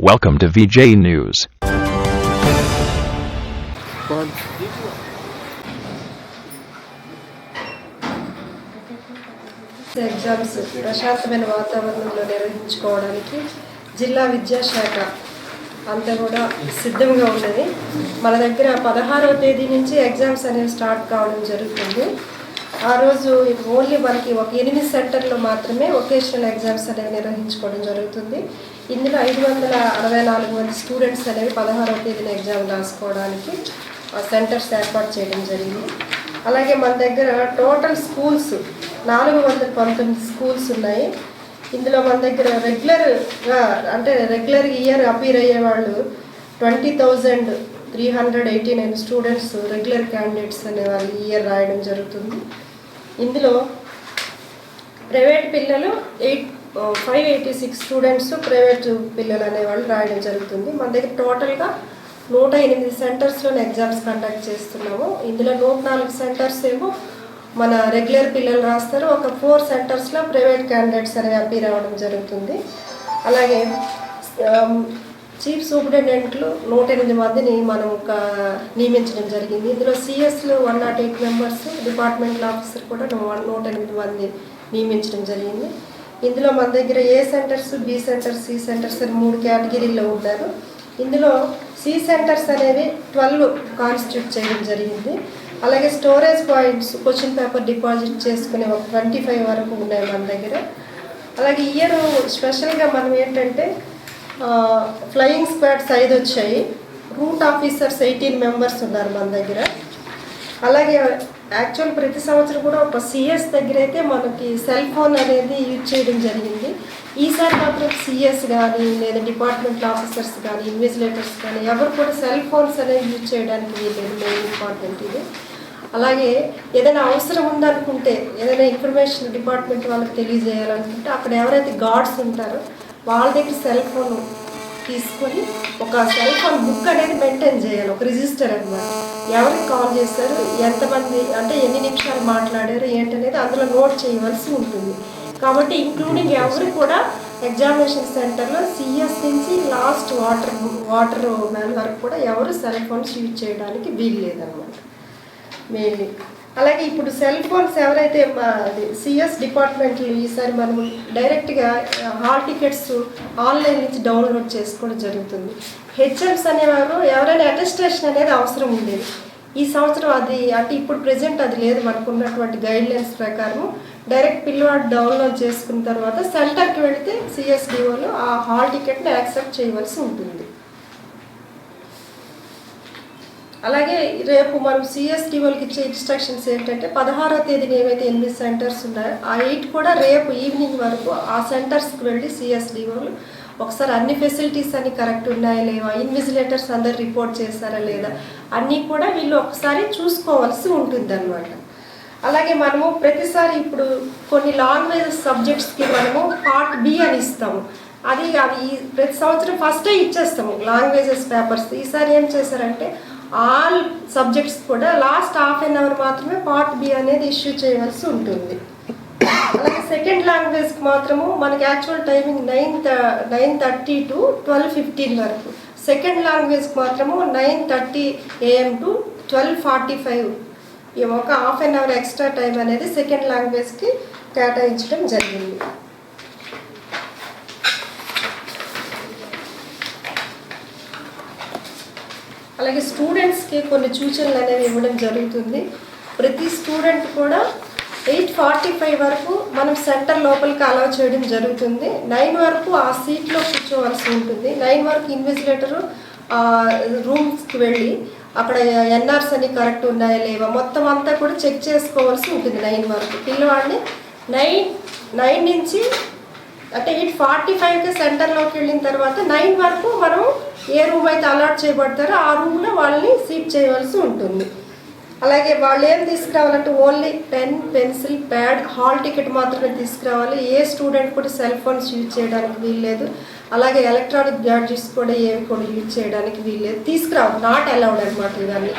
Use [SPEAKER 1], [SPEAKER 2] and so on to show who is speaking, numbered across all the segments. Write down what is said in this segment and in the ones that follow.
[SPEAKER 1] Welcome to VJ News.
[SPEAKER 2] Exams ప్రశాంతమైన వాతావరణంలో నిర్వహించుకోవడానికి జిల్లా విద్యాశాఖ అంతా కూడా సిద్ధంగా ఉన్నది. మన దగ్గర 16వ తేదీ నుంచి ఎగ్జామ్స్ అనేవి స్టార్ట్ కావడం జరుగుతుంది. ఆ రోజు ఓన్లీ మనకి ఒక 8 సెంటర్లో మాత్రమే వొకేషనల్ ఎగ్జామ్స్ అనేవి నిర్వహించుకోవడం జరుగుతుంది. ఇందులో 564 మంది స్టూడెంట్స్ అనేవి 16వ తేదీన ఎగ్జామ్ రాసుకోవడానికి సెంటర్స్ ఏర్పాటు చేయడం జరిగింది. అలాగే మన దగ్గర టోటల్ స్కూల్స్ 419 స్కూల్స్ ఉన్నాయి. ఇందులో మన దగ్గర రెగ్యులర్ ఇయర్ అపీర్ అయ్యే వాళ్ళు 20,389 స్టూడెంట్స్ రెగ్యులర్ క్యాండిడేట్స్ అనే వాళ్ళు ఇయర్ రాయడం జరుగుతుంది. ఇందులో ప్రైవేట్ పిల్లలు 586 స్టూడెంట్స్ ప్రైవేట్ పిల్లలు అనేవాళ్ళు రాయడం జరుగుతుంది. మన దగ్గర టోటల్గా 108 సెంటర్స్లోనే ఎగ్జామ్స్ కండక్ట్ చేస్తున్నాము. ఇందులో 104 సెంటర్స్ ఏమో మన రెగ్యులర్ పిల్లలు రాస్తారు. ఒక 4 సెంటర్స్లో ప్రైవేట్ క్యాండిడేట్స్ అనేవి అపీర్ అవ్వడం జరుగుతుంది. అలాగే చీఫ్ సూపరింటెండెంట్లు 108 మందిని మనం నియమించడం జరిగింది. ఇందులో సిఎస్లు 108 మెంబర్స్, డిపార్ట్మెంటల్ ఆఫీసర్ కూడా 108 మంది నియమించడం జరిగింది. ఇందులో మన దగ్గర A centers, B centers, C centers అని 3 కేటగిరీల్లో ఉన్నారు. ఇందులో సి సెంటర్స్ అనేవి 12 కాన్స్టిట్యూట్ చేయడం జరిగింది. అలాగే storage points, question paper deposit చేసుకునే ఒక 25 వరకు ఉన్నాయి మన దగ్గర. అలాగే ఇయర్ స్పెషల్గా మనం ఏంటంటే ఫ్లయింగ్ స్క్వాడ్స్ 5 వచ్చాయి. రూట్ ఆఫీసర్స్ 18 మెంబర్స్ ఉన్నారు మన దగ్గర. అలాగే యాక్చువల్ ప్రతి సంవత్సరం కూడా ఒక సిఎస్ దగ్గర అయితే మనకి సెల్ ఫోన్ అనేది యూజ్ చేయడం జరిగింది. ఈసారి మాత్రం సిఎస్ కానీ లేదా డిపార్ట్మెంటల్ ఆఫీసర్స్ కానీ ఇన్విజిలేటర్స్ కానీ ఎవరు కూడా సెల్ ఫోన్స్ అనేవి యూజ్ చేయడానికి వీలేదు. మెయిన్ ఇంపార్టెంట్ ఇది. అలాగే ఏదైనా అవసరం ఉందనుకుంటే, ఏదైనా ఇన్ఫర్మేషన్ డిపార్ట్మెంట్ వాళ్ళకి తెలియజేయాలనుకుంటే అక్కడ ఎవరైతే గార్డ్స్ ఉంటారో వాళ్ళ దగ్గర సెల్ ఫోన్ తీసుకొని ఒక సెల్ ఫోన్ బుక్ అనేది మెయింటైన్ చేయాలి. ఒక రిజిస్టర్ అనమాట. ఎవరికి కాల్ చేశారు, ఎంతమంది అంటే ఎన్ని నిమిషాలు మాట్లాడారు ఏంటనేది అందులో నోట్ చేయవలసి ఉంటుంది. కాబట్టి ఇంక్లూడింగ్ ఎవరు కూడా ఎగ్జామినేషన్ సెంటర్లో సిఎస్ నుంచి లాస్ట్ వాటర్ మ్యాన్ వరకు కూడా ఎవరు సెల్ ఫోన్స్ యూజ్ చేయడానికి వీలు లేదనమాట మెయిన్లీ. అలాగే ఇప్పుడు సెల్ ఫోన్స్ ఎవరైతే సిఎస్ డిపార్ట్మెంట్లు ఈసారి మనం డైరెక్ట్గా హాల్ టికెట్స్ ఆన్లైన్ నుంచి డౌన్లోడ్ చేసుకోవడం జరుగుతుంది. హెచ్ఎంస్ అనేవారు ఎవరైనా అటెస్టేషన్ అనేది అవసరం ఉండేది. ఈ సంవత్సరం అది అంటే ఇప్పుడు ప్రెజెంట్ అది లేదు. మనకున్నటువంటి గైడ్లైన్స్ ప్రకారం డైరెక్ట్ పిల్లవాడు డౌన్లోడ్ చేసుకున్న తర్వాత సెంటర్కి వెళితే సిఎస్డిఓలు ఆ హాల్ టికెట్ని యాక్సెప్ట్ చేయవలసి ఉంటుంది. అలాగే రేపు మనం సిఎస్డిఓలకి ఇచ్చే ఇన్స్ట్రక్షన్స్ ఏంటంటే 16వ తేదీన ఏవైతే 8 సెంటర్స్ ఉన్నాయో ఆ 8 కూడా రేపు ఈవినింగ్ వరకు ఆ సెంటర్స్కి వెళ్ళి సిఎస్డిఓలు ఒకసారి అన్ని ఫెసిలిటీస్ అన్ని కరెక్ట్ ఉన్నాయా లేవా, ఇన్విజిలేటర్స్ అందరు రిపోర్ట్ చేశారా లేదా అన్నీ కూడా వీళ్ళు ఒకసారి చూసుకోవాల్సి ఉంటుంది అన్నమాట. అలాగే మనము ప్రతిసారి ఇప్పుడు కొన్ని లాంగ్వేజెస్ సబ్జెక్ట్స్కి మనము పార్ట్ బి అని ఇస్తాము. అది ప్రతి సంవత్సరం ఫస్టే ఇచ్చేస్తాము లాంగ్వేజెస్ పేపర్స్. ఈసారి ఏం చేశారంటే ఆల్ సబ్జెక్ట్స్ కూడా లాస్ట్ హాఫ్ అన్ అవర్ మాత్రమే పార్ట్ బి అనేది ఇష్యూ చేయవలసి ఉంటుంది. అలాగే సెకండ్ లాంగ్వేజ్కి మాత్రము మనకి యాక్చువల్ టైమింగ్ 9:30 to 12:15 వరకు. సెకండ్ లాంగ్వేజ్కి మాత్రము 9:30 AM to 12:45 ఒక half an hour extra time అనేది సెకండ్ లాంగ్వేజ్కి కేటాయించడం జరిగింది. అలాగే స్టూడెంట్స్కి కొన్ని సూచనలు అనేవి ఇవ్వడం జరుగుతుంది. ప్రతి స్టూడెంట్ కూడా 8:45 వరకు మనం సెంటర్ లోపలికి అలౌ చేయడం జరుగుతుంది. 9 వరకు ఆ సీట్లో కూర్చోవలసి ఉంటుంది. 9 వరకు ఇన్విజిలేటరు రూమ్స్కి వెళ్ళి అక్కడ ఎన్ఆర్స్ అని కరెక్ట్ ఉన్నాయా లేవా మొత్తం అంతా కూడా చెక్ చేసుకోవాల్సి ఉంటుంది. 9 వరకు పిల్లవాడిని 9 నుంచి అంటే 8:45కి సెంటర్లోకి వెళ్ళిన తర్వాత 9 వరకు మనం ఏ రూమ్ అయితే అలాట్ చేయబడతారో ఆ రూమ్లో వాళ్ళని సీట్ చేయవలసి ఉంటుంది. అలాగే వాళ్ళు ఏం తీసుకురావాలంటే only pen, pencil, pad, hall ticket మాత్రమే తీసుకురావాలి. ఏ స్టూడెంట్ కూడా సెల్ ఫోన్స్ యూజ్ చేయడానికి వీల్లేదు. అలాగే ఎలక్ట్రానిక్ గ్యాడ్జెట్స్ కూడా ఏమి కూడా యూజ్ చేయడానికి వీల్లేదు. తీసుకురావాలి, నాట్ అలౌడ్ అనమాట ఇవన్నీ.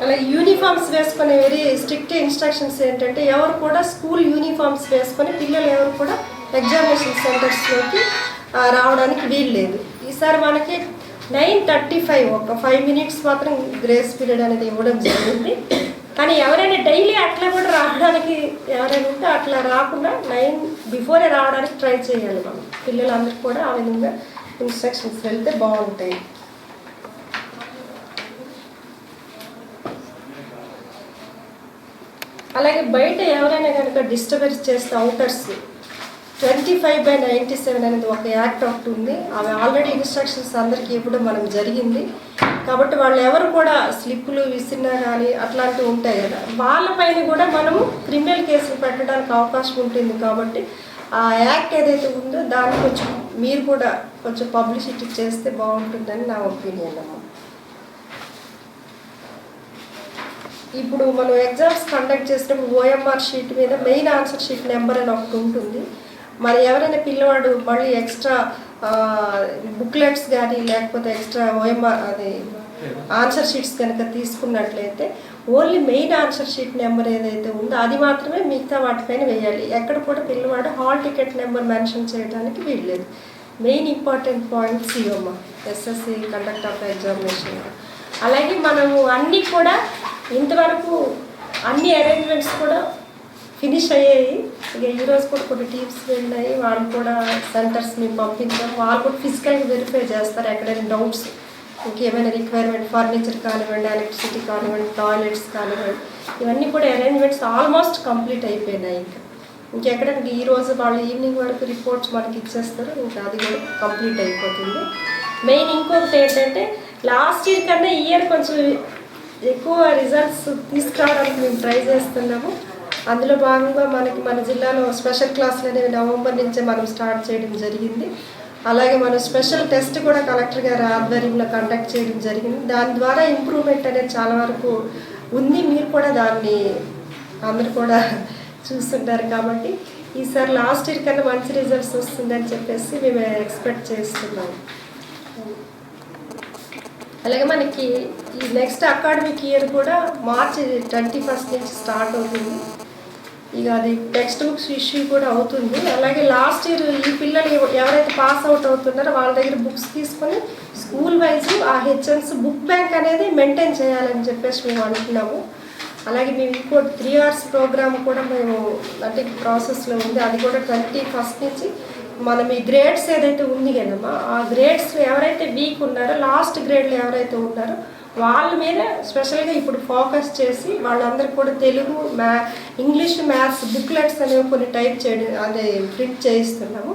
[SPEAKER 2] అలాగే యూనిఫామ్స్ వేసుకునే వెరీ స్ట్రిక్ట్ ఇన్స్ట్రక్షన్స్ ఏంటంటే ఎవరు కూడా స్కూల్ యూనిఫామ్స్ వేసుకొని పిల్లలు ఎవరు కూడా ఎగ్జామినేషన్ సెంటర్స్లోకి రావడానికి వీలు లేదు. ఈసారి మనకి 9:35 ఒక 5 minutes మాత్రం గ్రేస్ పీరియడ్ అనేది ఇవ్వడం జరిగింది. కానీ ఎవరైనా డైలీ అట్లా కూడా రావడానికి ఎవరైనా ఉంటే అట్లా రాకుండా 9 బిఫోరే రావడానికి ట్రై చేయాలి. మనం పిల్లలందరికీ కూడా ఆ విధంగా ఇన్స్ట్రక్షన్స్ వెళ్తే బాగుంటాయి. అలాగే బయట ఎవరైనా కనుక డిస్టర్బెన్స్ చేస్తే అవుటర్స్ 25/97 అనేది ఒక యాక్ట్ ఒకటి ఉంది. అవి ఆల్రెడీ ఇన్స్ట్రక్షన్స్ అందరికీ ఇవ్వడం మనం జరిగింది. కాబట్టి వాళ్ళు ఎవరు కూడా స్లిప్పులు విసిరినా కానీ అట్లాంటివి ఉంటాయి కదా, వాళ్ళపైన కూడా మనము క్రిమినల్ కేసులు పెట్టడానికి అవకాశం ఉంటుంది. కాబట్టి ఆ యాక్ట్ ఏదైతే ఉందో దాన్ని కొంచెం మీరు కూడా కొంచెం పబ్లిసిటీ చేస్తే బాగుంటుందని నా ఒపీనియన్ అమ్మ. ఇప్పుడు మనం ఎగ్జామ్స్ కండక్ట్ చేసినప్పుడు ఓఎంఆర్ షీట్ మీద మెయిన్ ఆన్సర్ షీట్ నెంబర్ అని ఒకటి ఉంటుంది. మరి ఎవరైనా పిల్లవాడు మళ్ళీ ఎక్స్ట్రా బుక్లెట్స్ కానీ లేకపోతే ఎక్స్ట్రా ఓఎంఆర్ అది ఆన్సర్ షీట్స్ కనుక తీసుకున్నట్లయితే only main answer sheet number ఏదైతే ఉందో అది మాత్రమే మిగతా వాటిపైన వేయాలి. ఎక్కడ కూడా పిల్లవాడు హాల్ టికెట్ నెంబర్ మెన్షన్ చేయడానికి వీల్లేదు. మెయిన్ ఇంపార్టెంట్ పాయింట్స్ ఇవమ్మా ఎస్ఎస్సి కండక్ట్ ఆఫ్ ఎగ్జామినేషన్. అలాగే మనము అన్నీ కూడా ఇంతవరకు అన్ని అరేంజ్మెంట్స్ కూడా ఫినిష్ అయ్యాయి. ఇక ఈరోజు కూడా కొన్ని టీమ్స్ వెళ్ళాయి, వాళ్ళు కూడా సెంటర్స్ని పంపించాం. వాళ్ళు కూడా ఫిజికల్గా వెరిఫై చేస్తారు ఎక్కడైనా డౌట్స్, ఇంకేమైనా రిక్వైర్మెంట్ ఫర్నిచర్ కానివ్వండి, ఎలక్ట్రిసిటీ కానివ్వండి, టాయిలెట్స్ కానివ్వండి, ఇవన్నీ కూడా అరేంజ్మెంట్స్ ఆల్మోస్ట్ కంప్లీట్ అయిపోయినాయి. ఇంకెక్కడానికి ఈరోజు వాళ్ళు ఈవినింగ్ వరకు రిపోర్ట్స్ మనకి ఇచ్చేస్తారు, ఇంకా అది కూడా కంప్లీట్ అయిపోతుంది. మెయిన్ ఇంకొకటి ఏంటంటే లాస్ట్ ఇయర్ కన్నా ఈ ఇయర్ కొంచెం ఎక్కువ రిజల్ట్స్ తీసుకురావడానికి మేము ట్రై చేస్తున్నాము. అందులో భాగంగా మనకి మన జిల్లాలో స్పెషల్ క్లాసులు అనేవి నవంబర్ నుంచే మనం స్టార్ట్ చేయడం జరిగింది. అలాగే మనం స్పెషల్ టెస్ట్ కూడా కలెక్టర్ గారి ఆధ్వర్యంలో కండక్ట్ చేయడం జరిగింది. దాని ద్వారా ఇంప్రూవ్మెంట్ అనేది చాలా వరకు ఉంది. మీరు కూడా దాన్ని అందరు కూడా చూస్తుంటారు. కాబట్టి ఈసారి లాస్ట్ ఇయర్ కన్నా మంచి రిజల్ట్స్ వస్తుందని చెప్పేసి మేము ఎక్స్పెక్ట్ చేస్తున్నాము. అలాగే మనకి ఈ నెక్స్ట్ అకాడమిక్ ఇయర్ కూడా మార్చి 21 నుంచి స్టార్ట్ అవుతుంది. ఇక అది టెక్స్ట్ బుక్స్ ఇష్యూ కూడా అవుతుంది. అలాగే లాస్ట్ ఇయర్ ఈ పిల్లలు ఎవరైతే పాస్ అవుట్ అవుతున్నారో వాళ్ళ దగ్గర బుక్స్ తీసుకొని స్కూల్ వైజ్ ఆ హెచ్ఎన్స్ బుక్ బ్యాంక్ అనేది మెయింటైన్ చేయాలని చెప్పేసి మేము అనుకున్నాము. అలాగే మేము ఇంకోటి 3 hours ప్రోగ్రామ్ కూడా మేము అంటే ప్రాసెస్లో ఉంది. అది కూడా 21 నుంచి మనం ఈ గ్రేడ్స్ ఏదైతే ఉంది కదమ్మా, ఆ గ్రేడ్స్లో ఎవరైతే వీక్ ఉన్నారో లాస్ట్ గ్రేడ్లో ఎవరైతే ఉన్నారో వాళ్ళ మీద స్పెషల్గా ఇప్పుడు ఫోకస్ చేసి వాళ్ళందరికీ కూడా తెలుగు, ఇంగ్లీష్, మ్యాథ్స్ బుక్లెట్స్ అనేవి కొన్ని టైప్ చేయడం అదే ప్రింట్ చేయిస్తున్నాము.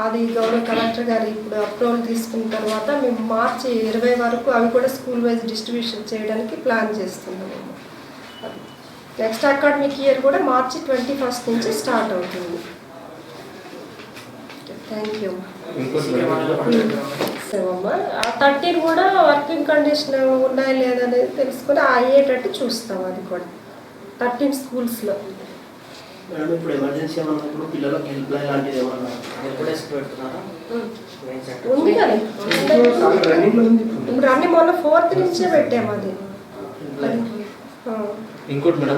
[SPEAKER 2] అది గౌరవ కలెక్టర్ గారు ఇప్పుడు అప్రూవల్ తీసుకున్న తర్వాత మేము మార్చి 20 వరకు అవి కూడా స్కూల్ వైజ్ డిస్ట్రిబ్యూషన్ చేయడానికి ప్లాన్ చేస్తున్నాము. నెక్స్ట్ అకాడమిక్ ఇయర్ కూడా మార్చి 21 నుంచి స్టార్ట్ అవుతుంది. Thank you. అమ్మా 13 కూడా వర్కింగ్ కండిషన్ ఉన్నాయా లేదనేది తెలుసుకొని అయ్యేటట్టు చూస్తాం. అది కూడా 13 స్కూల్స్లో.
[SPEAKER 1] ఇప్పుడు ఎమర్జెన్సీ ఉన్నప్పుడు పిల్లలకు హెల్ప్ లైన్ లాంటిది ఏమన్నా
[SPEAKER 2] ఉంది కదా ఇప్పుడు అన్ని మొన్న 4th నుంచే పెట్టాము. అది
[SPEAKER 1] ఇంకోటి మేడం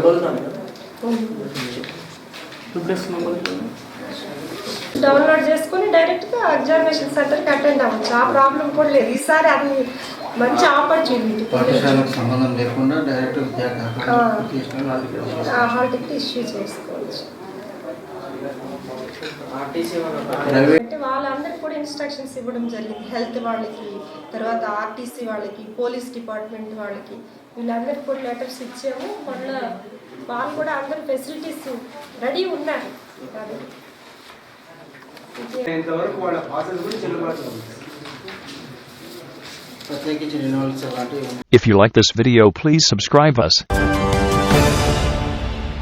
[SPEAKER 2] డౌన్లోడ్ చేసుకుని డైరెక్ట్గా ఎగ్జామినేషన్ సెంటర్కి అటెండ్ అవ్వచ్చు. ఆ ప్రాబ్లం కూడా లేదు. ఈసారి అది మంచి ఆపర్చునిటీ.
[SPEAKER 3] సంబంధం లేకుండా డైరెక్ట్
[SPEAKER 2] హాల్ టికెట్ ఇష్యూ చేసుకోవచ్చు. అంటే వాళ్ళందరికీ కూడా ఇన్స్ట్రక్షన్స్ ఇవ్వడం జరిగింది. హెల్త్ వాళ్ళకి, తర్వాత ఆర్టీసీ వాళ్ళకి, పోలీస్ డిపార్ట్మెంట్ వాళ్ళకి, వీళ్ళందరికీ కూడా లెటర్స్ ఇచ్చాము. వాళ్ళు కూడా అందరు ఫెసిలిటీస్ రెడీ ఉన్నారు.
[SPEAKER 3] ప్రత్యేకించి రినోవల్స్ అలాంటివి.
[SPEAKER 4] If you like this video, please subscribe us.